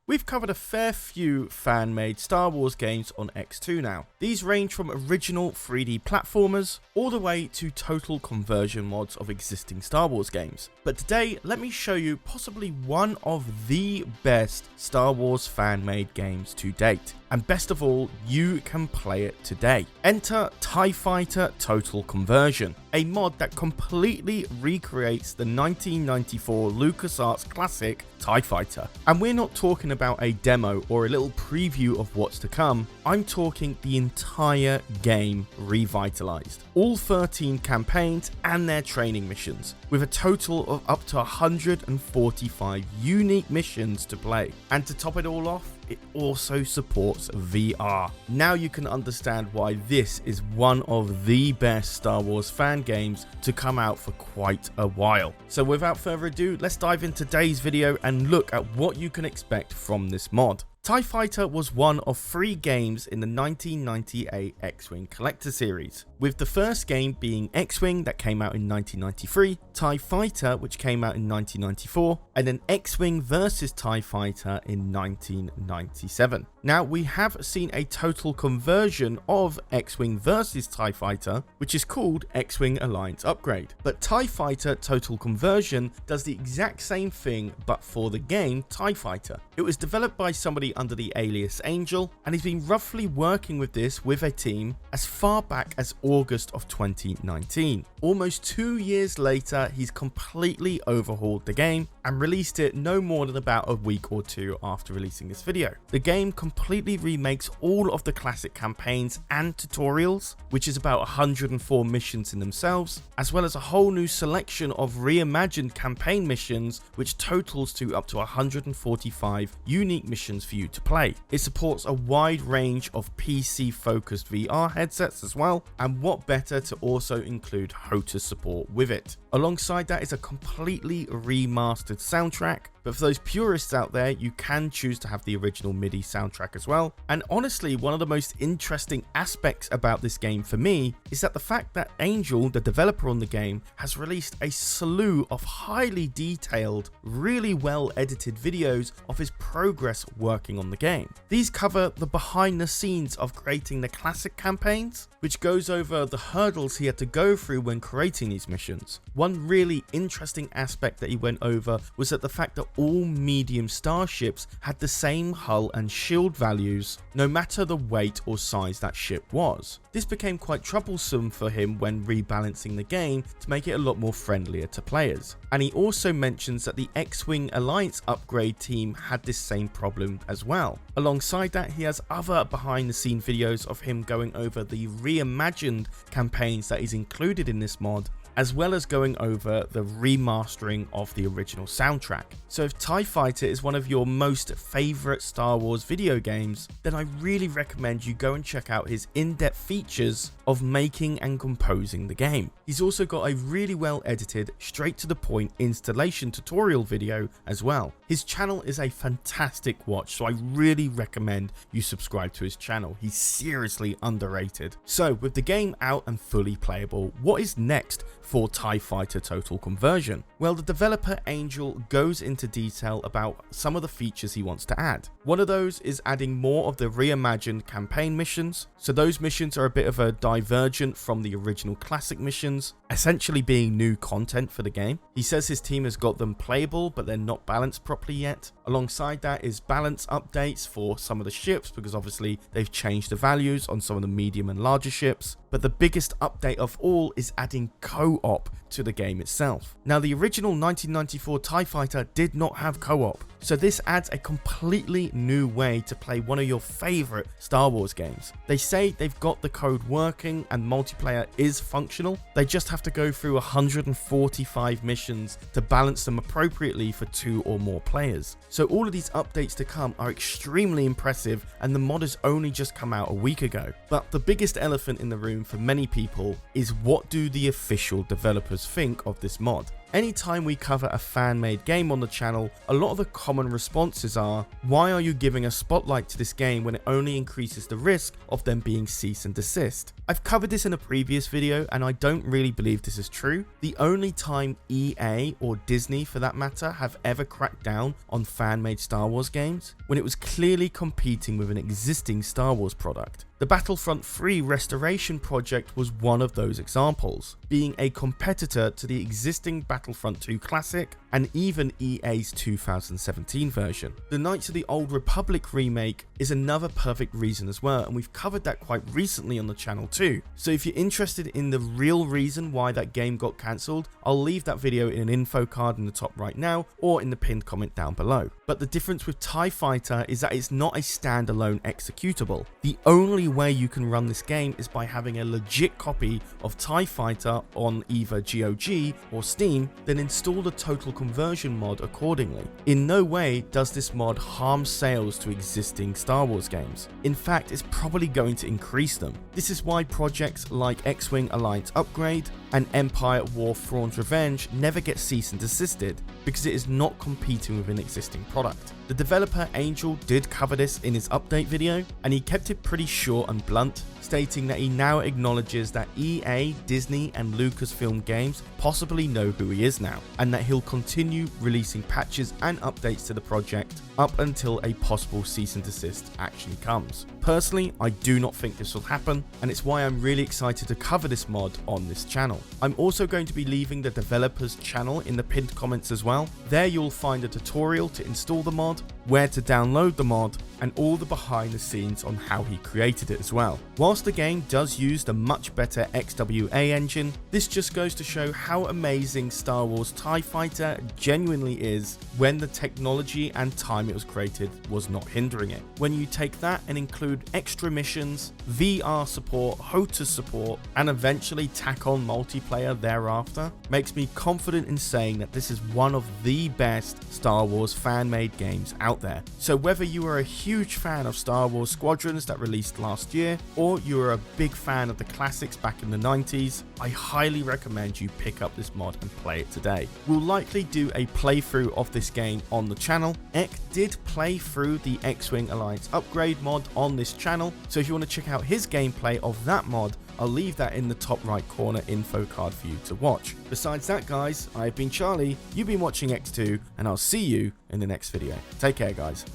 We've covered a fair few fan-made Star Wars games on EcksToo now. These range from original 3D platformers all the way to total conversion mods of existing Star Wars games. But today, let me show you possibly one of the best Star Wars fan-made games to date. And best of all, you can play it today. Enter TIE Fighter Total Conversion, a mod that completely recreates the 1994 LucasArts classic TIE Fighter. And we're not talking about a demo or a little preview of what's to come, I'm talking the entire game revitalized. All 13 campaigns and their training missions, with a total of up to 145 unique missions to play. And to top it all off, it also supports VR. Now you can understand why this is one of the best Star Wars fan games to come out for quite a while. So without further ado, let's dive into today's video and look at what you can expect from this mod. TIE Fighter was one of 3 games in the 1998 X-Wing Collector Series, with the first game being X-Wing that came out in 1993, TIE Fighter which came out in 1994, and then X-Wing vs TIE Fighter in 1997. Now we have seen a total conversion of X-Wing vs TIE Fighter, which is called X-Wing Alliance Upgrade, but TIE Fighter Total Conversion does the exact same thing but for the game TIE Fighter. It was developed by somebody under the alias Angel, and he's been roughly working with this with a team as far back as August of 2019. Almost 2 years later, he's completely overhauled the game and released it no more than about a week or two after releasing this video. The game completely remakes all of the classic campaigns and tutorials, which is about 104 missions in themselves, as well as a whole new selection of reimagined campaign missions, which totals to up to 145 unique missions for you to play. It supports a wide range of PC focused VR headsets as well, and what better to also include HOTAS support with it. Alongside that is a completely remastered soundtrack, but for those purists out there, you can choose to have the original MIDI soundtrack as well. And honestly, one of the most interesting aspects about this game for me is that the fact that Angel, the developer on the game, has released a slew of highly detailed, really well edited videos of his progress working on the game. These cover the behind the scenes of creating the classic campaigns, which goes over the hurdles he had to go through when creating these missions. One really interesting aspect that he went over was that the fact that all medium starships had the same hull and shield values, no matter the weight or size that ship was. This became quite troublesome for him when rebalancing the game to make it a lot more friendlier to players. And he also mentions that the X-Wing Alliance Upgrade team had this same problem as well. Alongside that, he has other behind the scene videos of him going over the reimagined campaigns that is included in this mod, as well as going over the remastering of the original soundtrack. So if TIE Fighter is one of your most favourite Star Wars video games, then I really recommend you go and check out his in-depth features of making and composing the game. He's also got a really well edited, straight to the point installation tutorial video as well. His channel is a fantastic watch, so I really recommend you subscribe to his channel. He's seriously underrated. So with the game out and fully playable, what is next for TIE Fighter Total Conversion? Well, the developer Angel goes into detail about some of the features he wants to add. One of those is adding more of the reimagined campaign missions. So those missions are a bit of a divergent from the original classic missions, essentially being new content for the game. He says his team has got them playable, but they're not balanced properly yet. Alongside that is balance updates for some of the ships, because obviously they've changed the values on some of the medium and larger ships. But the biggest update of all is adding co-op to the game itself. Now, the original 1994 TIE Fighter did not have co-op, so this adds a completely new way to play one of your favorite Star Wars games. They say they've got the code working and multiplayer is functional. They just have to go through 145 missions to balance them appropriately for 2 or more players. So all of these updates to come are extremely impressive, and the mod has only just come out a week ago. But the biggest elephant in the room for many people is, what do the official developers think of this mod? Anytime we cover a fan-made game on the channel, a lot of the common responses are, why are you giving a spotlight to this game when it only increases the risk of them being cease and desist? I've covered this in a previous video and I don't really believe this is true. The only time EA, or Disney for that matter, have ever cracked down on fan-made Star Wars games, when it was clearly competing with an existing Star Wars product. The Battlefront 3 restoration project was one of those examples, being a competitor to the existing Battlefront 2 Classic and even EA's 2017 version. The Knights of the Old Republic remake is another perfect reason as well, and we've covered that quite recently on the channel too. So if you're interested in the real reason why that game got cancelled, I'll leave that video in an info card in the top right now or in the pinned comment down below. But the difference with TIE Fighter is that it's not a standalone executable. The only way you can run this game is by having a legit copy of TIE Fighter on either GOG or Steam, then install the Total Conversion mod accordingly. In no way does this mod harm sales to existing Star Wars games. In fact, it's probably going to increase them. This is why projects like X-Wing Alliance Upgrade and Empire War Thrawn's Revenge never get cease and desisted, because it is not competing with an existing product. The developer Angel did cover this in his update video, and he kept it pretty short and blunt, stating that he now acknowledges that EA, Disney and Lucasfilm Games possibly know who he is now, and that he'll continue releasing patches and updates to the project up until a possible cease and desist actually comes. Personally, I do not think this will happen, and it's why I'm really excited to cover this mod on this channel. I'm also going to be leaving the developer's channel in the pinned comments as well. There you'll find a tutorial to install the mod, where to download the mod, and all the behind the scenes on how he created it as well. Whilst the game does use the much better XWA engine, this just goes to show how amazing Star Wars TIE Fighter genuinely is when the technology and time it was created was not hindering it. When you take that and include extra missions, VR support, HOTAS support, and eventually tack on multiplayer thereafter, makes me confident in saying that this is one of the best Star Wars fan-made games out there. So whether you are a huge fan of Star Wars Squadrons that released last year, or you are a big fan of the classics back in the 90s, I highly recommend you pick up this mod and play it today. We'll likely do a playthrough of this game on the channel. Ek did play through the X-Wing Alliance Upgrade mod on this channel, so if you want to check out his gameplay of that mod, I'll leave that in the top right corner info card for you to watch. Besides that guys, I've been Charlie, you've been watching EcksToo, and I'll see you in the next video. Take care guys.